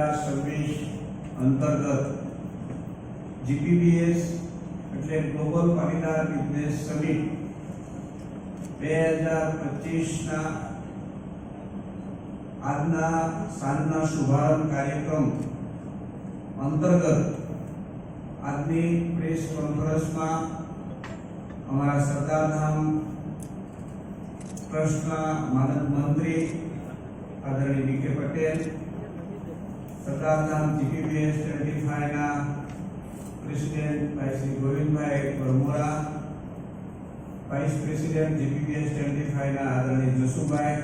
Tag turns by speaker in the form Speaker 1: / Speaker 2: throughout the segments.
Speaker 1: 2026 અંતર્ગત જીપીબીએસ એટલે global Patidar business summit 2025 ના આજના સાંજના શુભારંભ કાર્યક્રમ અંતર્ગત આજની પ્રેસ કોન્ફરન્સમાં અમારા સરદારધામ ટ્રસ્ટના માનદ મંત્રી આદરણીય ડી.કે. પટેલ, સરદારધામ જીપીબીએસ 25 ના પ્રેસિડેન્ટ ભાઈ Shri Govindbhai Parmora, vice president GPBS 25 ના આદરણીય જસુભાઈ,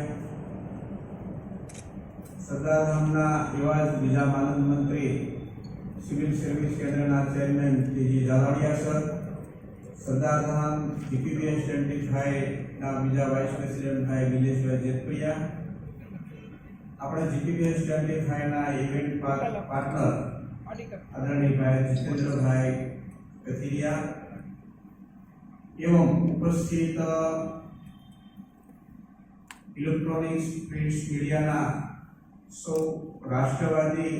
Speaker 1: સરદારધામના એવા જ બીજા માનદ મંત્રી સિવિલ સર્વિસ કેન્દ્રના chairman ટી.જી. Zalavadiya sir, Sardardham GPBS 25 ના બીજા વાઇસ પ્રેસિડેન્ટ ભાઈ નિલેશભાઈ જેતપરિયા, આપણે જીપીબીએસ 25 ના ઇવેન્ટ પાર્ટનર આદરણીય ભાઈ જીતેન્દ્રભાઈ કથિરિયા एवं उपस्थित इलेक्ट्रॉनिक्स प्रिंट्स मीडिया सौ राष्ट्रवादी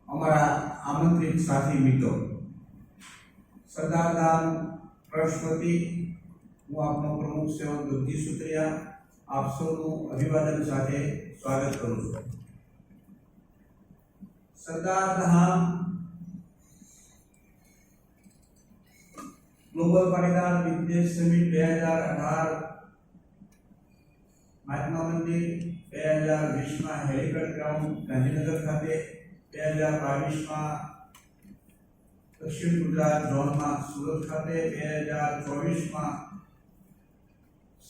Speaker 1: अमरा आमंत्रित साथी मित्रों, सरदारधाम ट्रस्टवती हूँ आपनो प्रमुख सेवक जगदीश सुत्रिया आप सौનું अभिवादन साथे स्वागत करूँ छूं। Sardardham global Patidar business summit 2018 महात्मा मंदिर 2020 में हेलीपैड ग्राउंड गांधीनगर खाते 2022 में दक्षिण गुजरात जोन में सूरत खाते 2024 में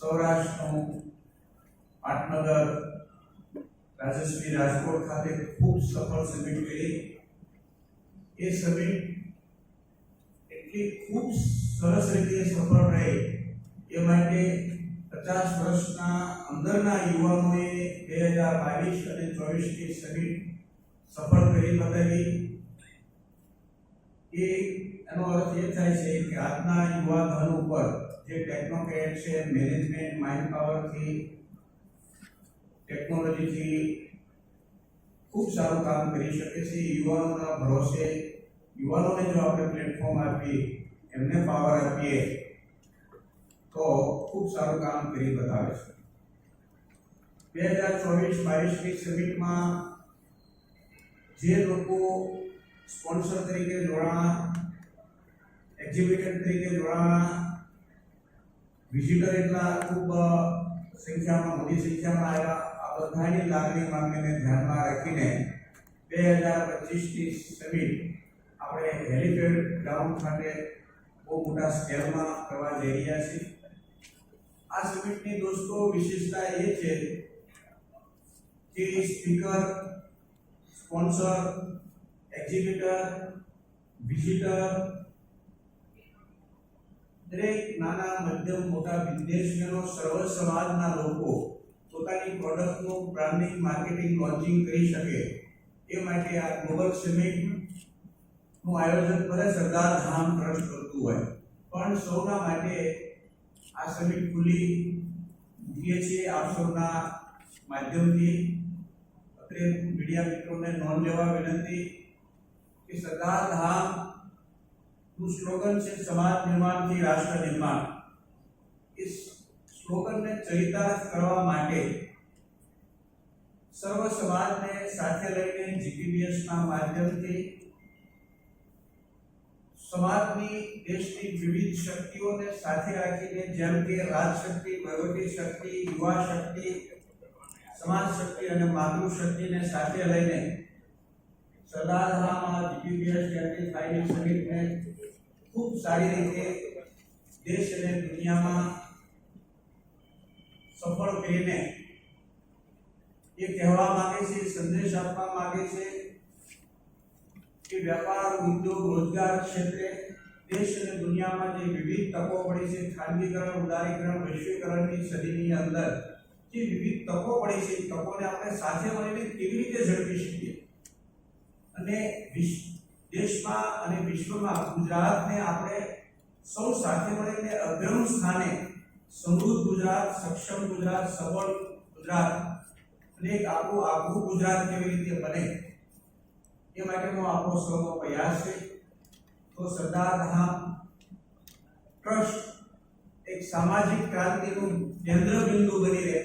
Speaker 1: सौराष्ट्र पाटनगर राजस्वी राजकोट खाते खूब सफल समिट गई। ये समिट खूब सरस रीते सफल रहे ये माटे 50 वर्षना अंदरना युवाओए 2022 અને 24 की समिट सफल કરી બતાવી। એ એનો અર્થ એ થાય છે કે આજના યુવા ધન ઉપર જે ટેકનોક્રેટ છે, મેનેજમેન્ટ માઇન્ડ પાવર થી ટેકનોલોજી થી ખૂબ સારું કામ કરી શકે છે। યુવાનોના ભરોસે યુવાનોને જો આપણે પ્લેટફોર્મ આપીએ, એમને પાવર આપીએ તો ખૂબ સારું કામ કરી બતાવે છે। 2024-22 ની સમિટમાં જે લોકો સ્પોન્સર તરીકે જોડાણા, એક્ઝિબિટર તરીકે જોડાણા, વિઝિટર એટલા ખૂબ સંખ્યામાં મોટી સંખ્યામાં આવ્યા, આ બધાની લાગણી માંગણીને ધ્યાનમાં રાખીને 2025 ની સમિટ આપણે હેલીપેડ ગ્રાઉન્ડ ખાતે બહુ મોટા સ્કેલમાં કરવા જઈ રહ્યા છીએ। આ સમિટની દોસ્તો વિશેષતા એ છે કે સ્પીકર, સ્પોન્સર, એક્ઝિબિટર, વિઝિટર દરેક નાના મધ્યમ મોટા બિઝનેસમેનો સર્વ સમાજના લોકો પોતાની પ્રોડક્ટનું બ્રાન્ડિંગ, માર્કેટિંગ, લોન્ચિંગ કરી શકે એ માટે આ ગ્લોબલ સમિટ નું આયોજન કરે સરદારધામ ટ્રસ્ટ કરતું હોય, પણ સૌના માટે આ સમિટ ખુલ્લી મૂકીએ છીએ। આપ સૌના માધ્યમથી અત્રે મીડિયા મિત્રોને નોંધ લેવા વિનંતી કે સરદારધામ નું સ્લોગન છે સમાજ નિર્માણ થી રાષ્ટ્ર નિર્માણ। इस स्लोगन ने चरितार्थ करवा माटे सर्व समाज ने साथे लईने जीपीबीएस ना माध्यमथी समाजनी देशनी विविध शक्तिओने साथे राखीने जेम के राजशक्ति, वहीवटी शक्ति, युवा शक्ति, समाज शक्ति અને માતૃ શક્તિને સાથે લઈને સરદારધામ જીપીબીએસ 25 ની સમિટને ખૂબ સારી રીતે દેશ અને દુનિયામાં સફળ કરીને એ કહેવા માંગે છે, સંદેશ આપવા માંગે છે कि व्यापार, उद्योग, रोजगार क्षेत्र देश और दुनिया में जो विविध तको पड़ी है, खानगीकरण, उदारीकरण, वैश्वीकरण की सदी ની અંદર જે વિવિધ તકો પડી છે, તકોને આપણે સાથે મળીને કેવી રીતે ઝડપી શકીએ અને દેશમાં અને વિશ્વમાં ગુજરાતને આપણે સૌ સાથે મળીને અગ્રણી સ્થાને સમૃદ્ધ ગુજરાત, સક્ષમ ગુજરાત, સબળ ગુજરાત અને એક આગવું ગુજરાત કેવી રીતે બને એ માટેનો આપણો સૌનો પ્રયાસ છે. તો સરદાર ધામ ટ્રસ્ટ એક સામાજિક ક્રાંતિનું કેન્દ્રબિંદુ બની રહે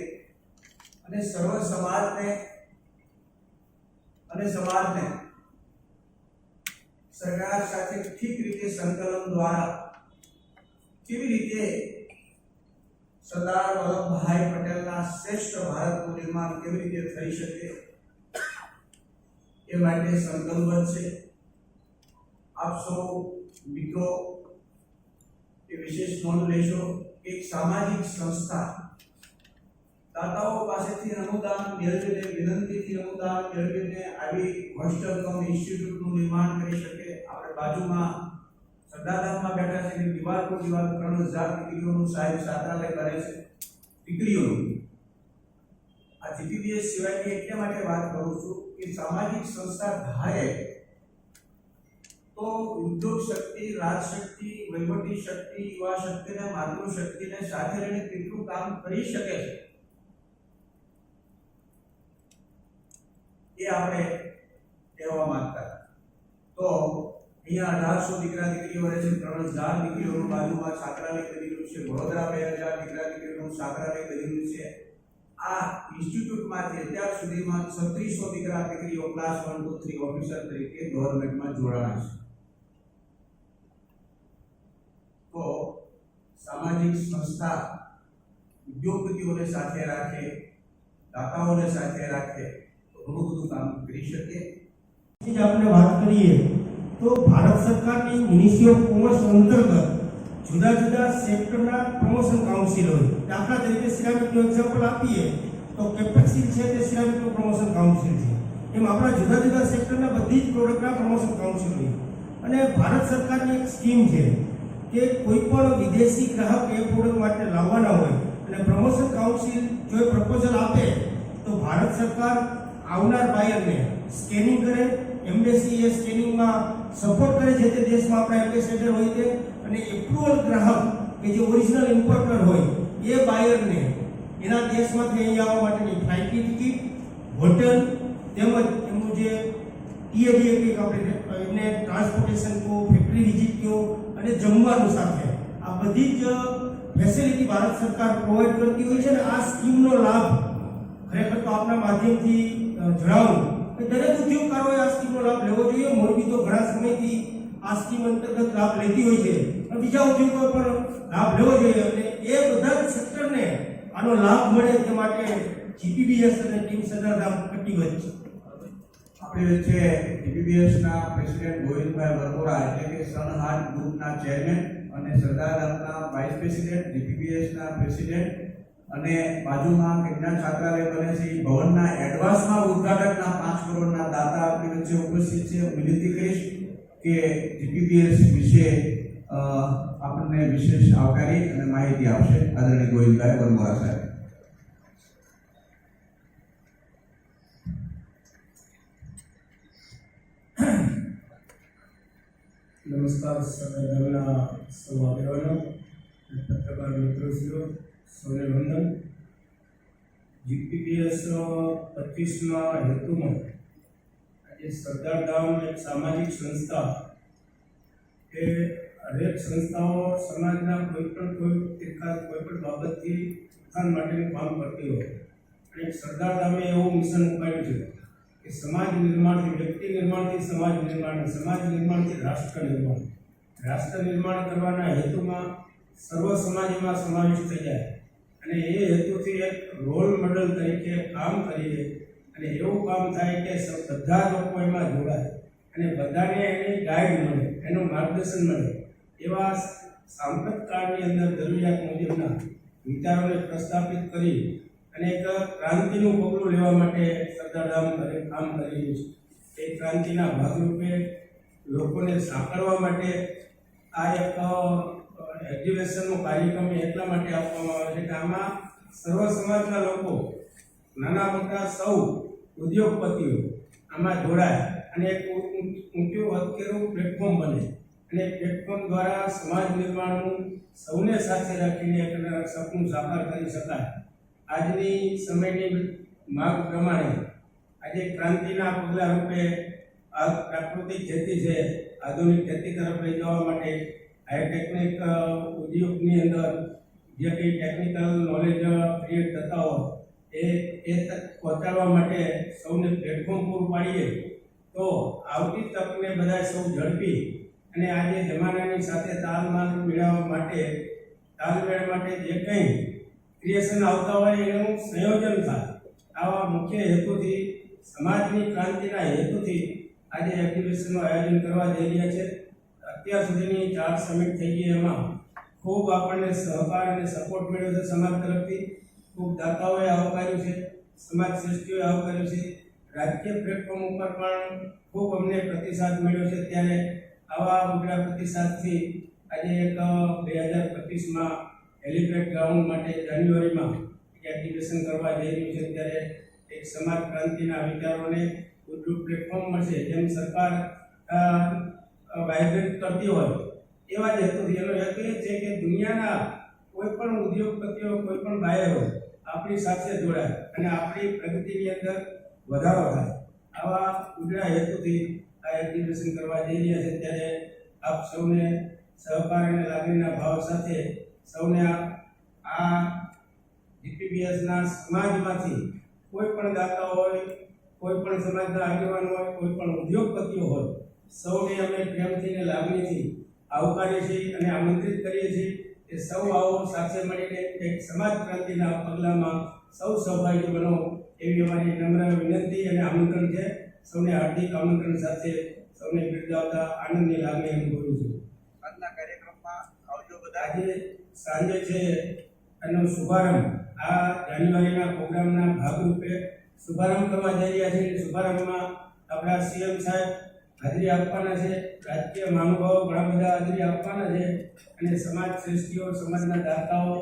Speaker 1: અને સર્વ સમાજને સરકાર સાથે ઠીક રીતે સંકલન દ્વારા કેવી રીતે સરદાર વલ્લભભાઈ પટેલના શ્રેષ્ઠ ભારતનું નિર્માણ કેવી રીતે થઈ શકે એ માટે સંકલ્પબદ્ધ છે. આપ સૌ મિત્રો એ વિશેષ નોંધ લેશો કે એક સામાજિક સંસ્થા દાતાઓ પાસેથી અનુદાન મેળવીને વિનંતીથી અનુદાન મેળવીને આવી હોસ્ટેલનું ઇન્સ્ટિટ્યૂટનું નિર્માણ કરી શકે. આપણે બાજુમાં સરદારધામમાં બેઠા છે કે દિવાલ પર દિવાલ 3000 દીકરીઓનું સાહેબ છાત્રાલય કરે છે. દીકરીઓનું આ જીપીપીએસ સિવાયની એટલા માટે વાત કરું છું કે સામાજિક સંસ્થા ધારે તો ઉદ્યોગ શક્તિ, રાજશક્તિ, વહીવટી શક્તિ, યુવા શક્તિ અને માતૃશક્તિને સાથે લઈને કેટલું કામ કરી શકે છે એ આપણે કહેવા માંગતા. તો અહીંયા 1800 દીકરા દીકરીઓ રહે છે, 3000 દીકરીઓનું બાજુમાં છાત્રાલય બનેલું છે, વડોદરા 2000 દીકરા દીકરીઓનું છાત્રાલય બનેલું છે. આ ઇન્સ્ટિટ્યૂટમાંથી અત્યાર સુધીમાં 3600 દીકરા દીકરીઓ ક્લાસ 1 to 3 ઓફિસર તરીકે ગવર્મેન્ટમાં જોડાણા છે. તો સામાજિક સંસ્થા ઉદ્યોગપતિઓને સાથે રાખે, દાતાઓને સાથે રાખે તો ઘણું બધું કામ કરી શકે.
Speaker 2: આપણે વાત કરીએ તો ભારત સરકારની મિનિસ્ટ્રી ઓફ કોમર્સ અંતર્ગત જુદા જુદા સેક્ટરના પ્રમોશન કાઉન્સિલ હોય. દાખલા તરીકે સિરામિકનું એક્ઝામ્પલ આપીએ તો કેપેક્સિલ છે તે સિરામિકનું પ્રમોશન કાઉન્સિલ છે. એમ આપણા જુદા જુદા સેક્ટરના બધી જ પ્રોડક્ટના પ્રમોશન કાઉન્સિલ હોય. અને ભારત સરકારની એક સ્કીમ છે કે કોઈ પણ વિદેશી ગ્રાહક એ પ્રોડક્ટ માટે લાવવાના હોય અને પ્રમોશન કાઉન્સિલ જો પ્રપોઝલ આપે તો ભારત સરકાર આવનાર બાયરને સ્કેનિંગ કરે, એમ્બેસી એ સ્કેનિંગમાં સપોર્ટ કરે છે તે દેશમાં આપણા એમ્બેસેડર હોય તે, અને એપ્રુવલ ગ્રાહક કે જે ઓરિજિનલ ઇમ્પોર્ટર હોય એ બાયરને એના દેશમાંથી અહીં આવવા માટેની ફ્લાઇટની ટિકિટ, હોટલ તેમજ એમનું જે ટીએડીએ કે આપણે એમને ટ્રાન્સપોર્ટેશન કહો, ફેક્ટરી વિઝિટ કહો અને જમવાનું સાથે આ બધી જ ફેસિલિટી ભારત સરકાર પ્રોવાઈડ કરતી હોય છે. અને આ સ્કીમનો લાભ ખરેખર તો આપના માધ્યમથી જણાવું કે દરેક ઉદ્યોગકારોએ આ સ્કીમનો લાભ લેવો જોઈએ. મોરબી તો ઘણા સમયથી આ સ્કીમ અંતર્ગત લાભ લેતી હોય છે અને બીજા ઉદ્યોગો પણ લાભ લેવો જોઈએ અને એ બધા જ સેક્ટરને આનો લાભ મળે તે માટે જીપીબીએસ અને ટીમ સરદારધામ કટિબદ્ધ છે.
Speaker 1: આપણી વચ્ચે જીપીબીએસના પ્રેસિડેન્ટ ગોવિંદભાઈ વરપોરા એટલે કે સનહાર્ટ ગ્રુપના ચેરમેન અને સરદારધામના વાઇસ પ્રેસિડેન્ટ, જીપીબીએસના પ્રેસિડેન્ટ અને બાજુમાં વિજ્ઞાન છાત્રાલય બને છે એ ભવનના એડવાન્સમાં ઉદ્ઘાટકના 5 કરોડના દાતા આપણી વચ્ચે ઉપસ્થિત છે. વિનંતી કરીશ કે જીપીબીએસ વિશે આપણને વિશેષ આવકારી અને માહિતી આપશે આદરણીય ગોવિંદભાઈ વરપોરા સાહેબ.
Speaker 2: નમસ્કાર સરદારના સૌ આગેવાનો, પત્રકાર મિત્રોશ્રીઓ, સૌને વંદન. જીપીબીએસ 25ના હેતુમાં આજે સરદારધામ એક સામાજિક સંસ્થા એ હરેક સંસ્થાઓ સમાજના કોઈ પણ બાબતથી ઉત્થાન માટેનું કામ કરતી હોય અને સરદારધામે એવું મિશન ઉપાડ્યું છે કે સમાજ નિર્માણથી વ્યક્તિ નિર્માણથી સમાજ નિર્માણ, સમાજ નિર્માણથી રાષ્ટ્ર નિર્માણ. રાષ્ટ્ર નિર્માણ કરવાના હેતુમાં સર્વ સમાજમાં સમાવેશ થઈ જાય અને એ હેતુથી એક રોલ મોડલ તરીકે કામ કરીએ અને એવું કામ થાય કે બધા લોકો એમાં જોડાય અને બધાને એની ગાઈડ મળે, એનું માર્ગદર્શન મળે. એવા સાંપ્રત કાળની અંદર જરૂરિયાત મુજબના વિચારોને પ્રસ્થાપિત કરી અને એક ક્રાંતિનું પગલું લેવા માટે સરદારધામ કામ કરી રહ્યું છે. એ ક્રાંતિના ભાગરૂપે લોકોને સાંકળવા માટે આ એક એક્ઝિબિશનનો કાર્યક્રમ એટલા માટે આપવામાં આવે છે કે આમાં સર્વ સમાજના લોકો, નાના મોટા સૌ ઉદ્યોગપતિઓ આમાં જોડાય અને એક ઊંચું હથેળું પ્લેટફોર્મ બને અને પ્લેટફોર્મ દ્વારા સમાજ નિર્માણનું સૌને સાથે રાખીને એક સપનું સાકાર કરી શકાય. આજની સમયની માંગ પ્રમાણે આજે ક્રાંતિના પગલા રૂપે આ પ્રાકૃતિક ખેતી છે, આધુનિક ખેતી તરફ લઈ જવા માટે હાઈટેકનિક ઉદ્યોગની અંદર જે કંઈ ટેકનિકલ નોલેજ ક્રિએટ થતા હોય એ તક પહોંચાડવા માટે સૌને પ્લેટફોર્મ પૂરું પાડીએ તો આવતી તકને બધા સૌ ઝડપી અને આજે જમાનાની સાથે તાલમેલ મેળવવા માટે જે કંઈ ક્રિએશન આવતા હોય એનું સંયોજન થાય. આવા મુખ્ય હેતુથી સમાજની ક્રાંતિના હેતુથી આજે એક્ઝિબિશનનું આયોજન કરવા જઈ રહ્યા છે. અત્યાર સુધીની 4 સમિટ થઈ ગઈ, એમાં ખૂબ આપણને સહકાર અને સપોર્ટ મળ્યો છે સમાજ તરફથી. ખૂબ દાતાઓએ આવકાર્યું છે, સમાજ શ્રેષ્ઠીઓએ આવકાર્યું છે, રાજકીય પ્લેટફોર્મ ઉપર પણ ખૂબ અમને પ્રતિસાદ મળ્યો છે. ત્યારે આવા ઉગ્ર પ્રતિસાદથી આજે એક 2025માં હેલિપેડ ગ્રાઉન્ડ માટે જાન્યુઆરીમાં એક્ટિવેશન કરવા જઈ રહ્યું છે. ત્યારે એક સમાજ ક્રાંતિના વિચારોને ઉદ્યોગ પ્લેટફોર્મ મળશે. જેમ સરકાર વાઇબ્રેટ કરતી હોય એવા જ હેતુથી એનો હેતુ એ છે કે દુનિયાના કોઈ પણ ઉદ્યોગપતિઓ, કોઈ પણ બાયરો આપણી સાથે જોડાય અને આપણી પ્રગતિની અંદર વધારો થાય. આવા ઉગ્ર હેતુથી આ એક્ટિવેશન કરવા જઈ રહ્યા છે. ત્યારે આપ સૌને સહકાર અને લાગણીના ભાવ સાથે સૌને આ જીપીબીએસના સમાજમાંથી કોઈ પણ દાતા હોય, કોઈ પણ સમાજના આગેવાન હોય, કોઈ પણ ઉદ્યોગપતિઓ હોય, સૌને અમે પ્રેમથી અને લાગણીથી આવકારીએ છીએ અને આમંત્રિત કરીએ છીએ કે સૌ આવો સાથે મળીને એક સમાજ ક્રાંતિના પગલામાં સૌ સહભાગી બનો એવી અમારી નમ્ર વિનંતી અને આમંત્રણ છે. સૌને હાર્દિક આમંત્રણ સાથે સૌને બિરદાવતા આનંદની લાગણી અનુભવું છું.
Speaker 1: આજના કાર્યક્રમમાં આવજો બધા.
Speaker 2: આજે સાંજે છે એનો શુભારંભ, આ જાન્યુઆરીના પ્રોગ્રામના ભાગરૂપે શુભારંભ કરવા જઈ રહ્યા છીએ. શુભારંભમાં આપણા સીએમ સાહેબ હાજરી આપવાના છે, રાજકીય મહાનુભાવો ઘણા બધા હાજરી આપવાના છે અને સમાજ શ્રેષ્ઠીઓ, સમાજના દાતાઓ,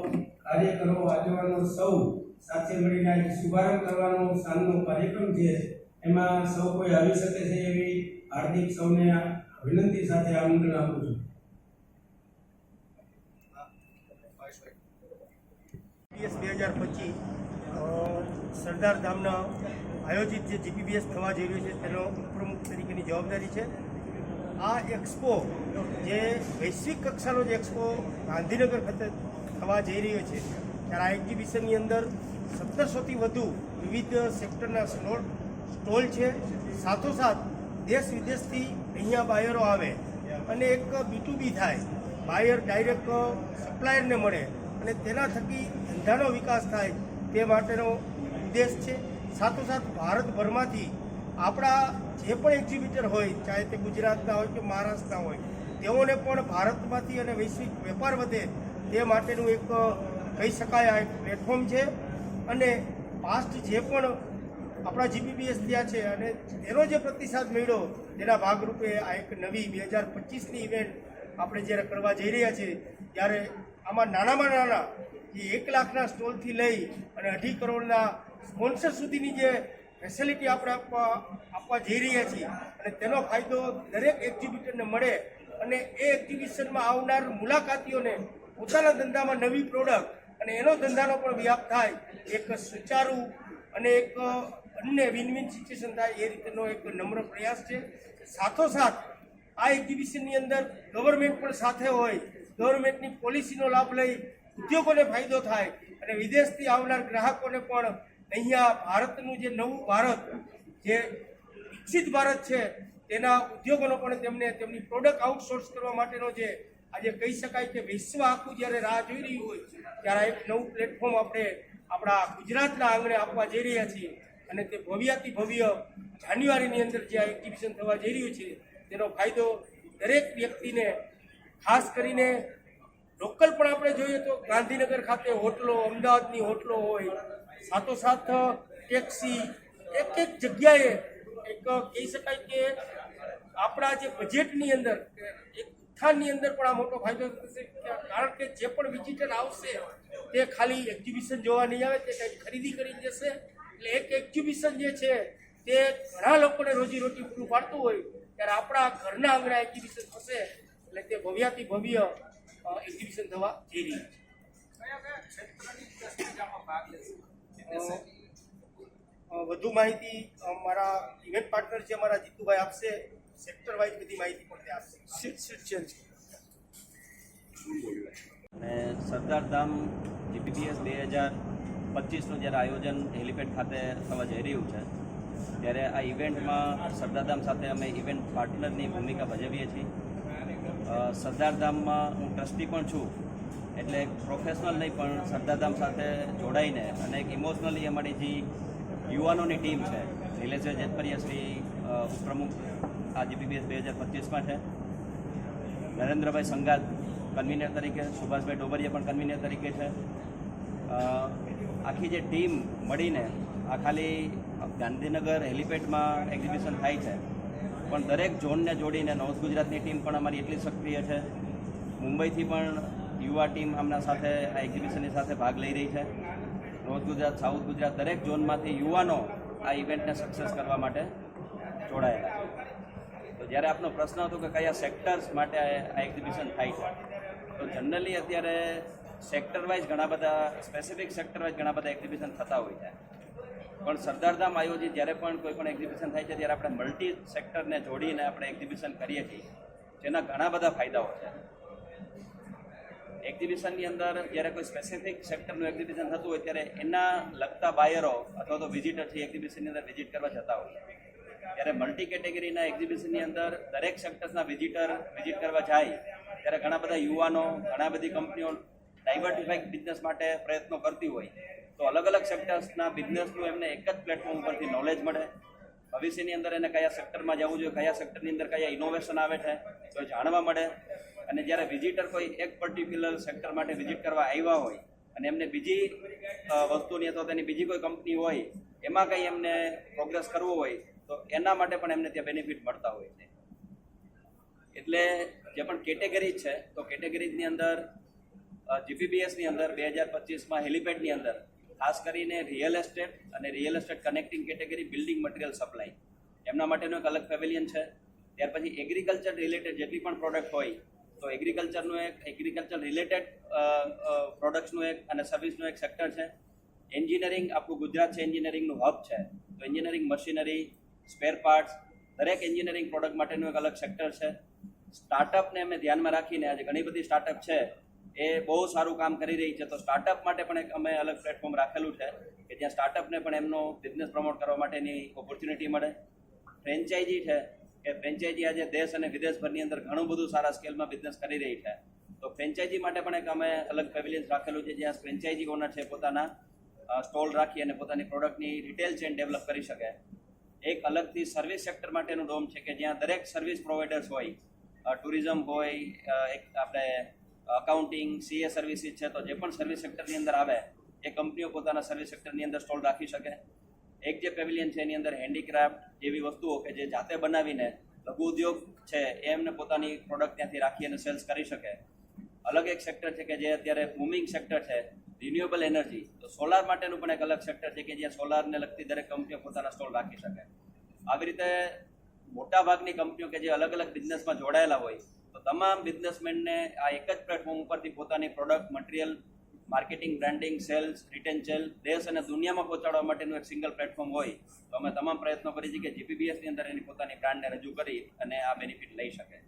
Speaker 2: કાર્યકરો, આગેવાનો સૌ સાથે મળીને આજે શુભારંભ કરવાનો સાંજનો કાર્યક્રમ છે. એમાં સૌ કોઈ આવી શકે છે એવી હાર્દિક સૌને વિનંતી સાથે આમંત્રણ આપું છું.
Speaker 3: જીપીબીએસ 2025 સરદાર ધામના આયોજિત જે જીપીબીએસ થવા જઈ રહ્યું છે તેનો પ્રમુખ તરીકેની જવાબદારી છે. આ એક્સપો જે વૈશ્વિક કક્ષાનો જે એક્સપો ગાંધીનગર ખાતે થવા જઈ રહ્યો છે, ત્યારે આ એક્ઝિબિશનની અંદર 1700થી વધુ વિવિધ સેક્ટરના સ્ટોલ છે. સાથોસાથ દેશ વિદેશથી અહીંયા બાયરો આવે અને એક B2B થાય, બાયર ડાયરેક્ટ સપ્લાયરને મળે અને તેના થકી ધંધાનો વિકાસ થાય તે માટેનો ઉદ્દેશ છે. સાથોસાથ ભારતભરમાંથી આપણા જે પણ એક્ઝિબિટર હોય, ચાહે તે ગુજરાતના હોય કે મહારાષ્ટ્રના હોય, તેઓને પણ ભારતમાંથી અને વૈશ્વિક વેપાર વધે તે માટેનું એક કહી શકાય આ એક પ્લેટફોર્મ છે. અને પાસ્ટ જે પણ આપણા જીપીબીએસ થયા છે અને તેનો જે પ્રતિસાદ મળ્યો તેના ભાગરૂપે આ એક નવી 2025ની ઇવેન્ટ આપણે જ્યારે કરવા જઈ રહ્યા છીએ, ત્યારે આમાં નાનામાં નાના જે 1 લાખના સ્ટોલથી લઈ અને 2.5 કરોડના સ્પોન્સર સુધીની જે ફેસિલિટી આપણે આપવા જઈ રહ્યા છીએ અને તેનો ફાયદો દરેક એક્ઝિબિટરને મળે અને એ એક્ઝિબિશનમાં આવનાર મુલાકાતીઓને પોતાના ધંધામાં નવી પ્રોડક્ટ અને એનો ધંધાનો પણ વ્યાપ થાય, એક સુચારું અને એક અન્ય વિન વિન સિચ્યુએશન થાય એ રીતેનો એક નમ્ર પ્રયાસ છે. સાથોસાથ આ એક્ઝિબિશનની અંદર ગવર્મેન્ટ પણ સાથે હોય, ગવર્મેન્ટની પોલિસીનો લાભ લઈ ઉદ્યોગોને ફાયદો થાય અને વિદેશથી આવનાર ગ્રાહકોને પણ અહીંયા ભારતનું જે નવું ભારત, જે વિકસિત ભારત છે તેના ઉદ્યોગોનો પણ તેમને તેમની પ્રોડક્ટ આઉટસોર્સ કરવા માટેનો જે આજે કહી શકાય કે વિશ્વ આખું જ્યારે રાહ જોઈ રહ્યું હોય ત્યારે એક નવું પ્લેટફોર્મ આપણે આપણા ગુજરાતના આંગણે આપવા જઈ રહ્યા છીએ અને તે ભવ્યાતિ ભવ્ય જાન્યુઆરીની અંદર જે આ એક્ઝિબિશન થવા જઈ રહ્યું છે તેનો ફાયદો દરેક વ્યક્તિને, ખાસ કરીને લોકલ પણ આપણે જોઈએ તો ગાંધીનગર ખાતે હોટલો, અમદાવાદની હોટલો હોય, સાથોસાથ ટેક્સી, એક જગ્યાએ એક કહી શકાય કે આપણા જે બજેટની અંદર એક ઉત્થાનની અંદર પણ આ મોટો ફાયદો થશે. કારણ કે જે પણ વિઝિટર આવશે તે ખાલી એક્ઝિબિશન જોવા નહીં આવે, તે કંઈક ખરીદી કરી જશે. એટલે એક એક્ઝિબિશન જે છે તે ઘણા લોકોને રોજીરોટી પૂરું પાડતું હોય ત્યારે આપણા ઘરના આંગણે એક્ઝિબિશન થશે એટલે તે ભવ્યાતિ ભવ્ય એક્ઝિબિશન થવા જઈ રહી છે. વધુ માહિતી મારા ઇવેન્ટ પાર્ટનર છે અમારા જીતુભાઈ આપશે. સેક્ટર વાઇઝ બધી માહિતી પણ તે આપશે.
Speaker 4: અને સરદારધામ જીપીબીએસ 2025નું જ્યારે આયોજન હેલિપેડ ખાતે થવા જઈ રહ્યું છે ત્યારે આ ઇવેન્ટમાં સરદારધામ સાથે અમે ઇવેન્ટ પાર્ટનરની ભૂમિકા ભજવીએ છીએ. સરદારધામમાં હું ટ્રસ્ટી પણ છું, એટલે એક પ્રોફેશનલ નહીં પણ સરદારધામ સાથે જોડાઈને અને એક ઇમોશનલી અમારી જે યુવાનોની ટીમ છે, નિલેશભાઈ જેતપરિયા શ્રી ઉપપ્રમુખ આ જીપીબીએસ 2025માં છે, નરેન્દ્રભાઈ સંગાત કન્વીનર તરીકે, સુભાષભાઈ ડોબરિયા પણ કન્વીનર તરીકે છે. આખી જે ટીમ મળીને આ ખાલી ગાંધીનગર હેલિપેડમાં એક્ઝિબિશન થાય છે, પણ દરેક ઝોનને જોડીને નોર્થ ગુજરાતની ટીમ પણ અમારી એટલી સક્રિય છે. મુંબઈથી પણ યુવા ટીમ આમના સાથે આ એક્ઝિબિશનની સાથે ભાગ લઈ રહી છે. નોર્થ ગુજરાત, સાઉથ ગુજરાત દરેક ઝોનમાંથી યુવાનો આ ઇવેન્ટને સક્સેસ કરવા માટે જોડાયેલા છે. તો જ્યારે આપનો પ્રશ્ન હતો કે કયા સેક્ટર્સ માટે આ એક્ઝિબિશન થાય છે, તો જનરલી અત્યારે સેક્ટર વાઇઝ ઘણા બધા સ્પેસિફિક સેક્ટર વાઇઝ ઘણા બધા એક્ઝિબિશન થતા હોય છે, પણ સરદારધામ આયોજિત જ્યારે પણ કોઈ પણ એક્ઝિબિશન થાય છે ત્યારે આપણે મલ્ટી સેક્ટરને જોડીને આપણે એક્ઝિબિશન કરીએ છીએ, જેના ઘણા બધા ફાયદાઓ છે. એક્ઝિબિશનની અંદર જ્યારે કોઈ સ્પેસિફિક સેક્ટરનું એક્ઝિબિશન થતું હોય ત્યારે એના લગતા બાયરો અથવા તો વિઝિટરથી એક્ઝિબિશનની અંદર વિઝિટ કરવા જતા હોય. ત્યારે મલ્ટી કેટેગરીના એક્ઝિબિશનની અંદર દરેક સેક્ટર્સના વિઝિટર વિઝિટ કરવા જાય ત્યારે ઘણા બધા યુવાનો, ઘણા બધી કંપનીઓ ડાયવર્ટિફાઈડ બિઝનેસ માટે પ્રયત્નો કરતી હોય, તો અલગ અલગ સેક્ટર્સના બિઝનેસનું એમને એક જ પ્લેટફોર્મ પરથી નોલેજ મળે. ભવિષ્યની અંદર એને કયા સેક્ટરમાં જવું જોઈએ, કયા સેક્ટરની અંદર કયા ઇનોવેશન આવે છે તો જાણવા મળે. અને જ્યારે વિઝિટર કોઈ એક પર્ટિક્યુલર સેક્ટર માટે વિઝિટ કરવા આવ્યા હોય અને એમને બીજી વસ્તુની અથવા તેની બીજી કોઈ કંપની હોય એમાં કંઈ એમને પ્રોગ્રેસ કરવો હોય તો એના માટે પણ એમને ત્યાં બેનિફિટ મળતા હોય છે. એટલે જે પણ કેટેગરી છે તો કેટેગરીઝની અંદર જીપીબીએસની અંદર 2025માં હેલિપેડની અંદર ખાસ કરીને રિયલ એસ્ટેટ અને real estate connecting category, building material supply એમના માટેનું એક અલગ પેવેલિયન છે. ત્યાર પછી એગ્રીકલ્ચર રિલેટેડ જેટલી પણ પ્રોડક્ટ હોય તો એગ્રીકલ્ચરનું એક, એગ્રીકલ્ચર રિલેટેડ પ્રોડક્ટ્સનું એક અને સર્વિસનું એક સેક્ટર છે. એન્જિનિયરિંગ, આપણું ગુજરાત છે એન્જિનિયરિંગનું હબ છે, તો એન્જિનિયરિંગ મશીનરી, સ્પેર પાર્ટ્સ, દરેક એન્જિનિયરિંગ પ્રોડક્ટ માટેનું એક અલગ સેક્ટર છે. સ્ટાર્ટઅપને અમે ધ્યાનમાં રાખીને આજે ઘણી બધી સ્ટાર્ટઅપ છે એ બહુ સારું કામ કરી રહી છે, તો સ્ટાર્ટઅપ માટે પણ એક અમે અલગ પ્લેટફોર્મ રાખેલું છે કે જ્યાં સ્ટાર્ટઅપને પણ એમનો બિઝનેસ પ્રમોટ કરવા માટેની ઓપોર્ચ્યુનિટી મળે. ફ્રેન્ચાઇઝી છે કે ફ્રેન્ચાઇઝી આજે દેશ અને વિદેશભરની અંદર ઘણું બધું સારા સ્કેલમાં બિઝનેસ કરી રહી છે, તો ફ્રેન્ચાઇઝી માટે પણ એક અમે અલગ પેવિલિયન્સ રાખેલું છે જ્યાં ફ્રેન્ચાઇઝી ઓનર છે પોતાના સ્ટોલ રાખી અને પોતાની પ્રોડક્ટની રિટેલ ચેન ડેવલપ કરી શકે. એક અલગથી સર્વિસ સેક્ટર માટેનું ડોમ છે કે જ્યાં દરેક સર્વિસ પ્રોવાઈડર્સ હોય, ટુરિઝમ હોય, એક આપણે અકાઉન્ટિંગ, સીએ સર્વિસીસ છે, તો જે પણ સર્વિસ સેક્ટરની અંદર આવે એ કંપનીઓ પોતાના સર્વિસ સેક્ટરની અંદર સ્ટોલ રાખી શકે. એક જે પેવિલિયન છે એની અંદર હેન્ડીક્રાફ્ટ જેવી વસ્તુઓ કે જે જાતે બનાવીને લઘુ ઉદ્યોગ છે એ એમને પોતાની પ્રોડક્ટ ત્યાંથી રાખી અને સેલ્સ કરી શકે. અલગ એક સેક્ટર છે કે જે અત્યારે બૂમિંગ સેક્ટર છે, રિન્યુએબલ એનર્જી, તો સોલાર માટેનું પણ એક અલગ સેક્ટર છે કે જ્યાં સોલારને લગતી દરેક કંપનીઓ પોતાના સ્ટોલ રાખી શકે. આવી રીતે મોટાભાગની કંપનીઓ કે જે અલગ અલગ બિઝનેસમાં જોડાયેલા હોય તો તમામ બિઝનેસમેનને આ એક જ પ્લેટફોર્મ ઉપરથી પોતાની product, material, marketing, branding, sales, retention દેશ અને દુનિયામાં પહોંચાડવા માટેનું એક સિંગલ પ્લેટફોર્મ હોય તો અમે તમામ પ્રયત્નો કરી છે કે જીપીબીએસની અંદર એની પોતાની બ્રાન્ડને રજૂ કરી અને આ બેનિફિટ લઈ શકે.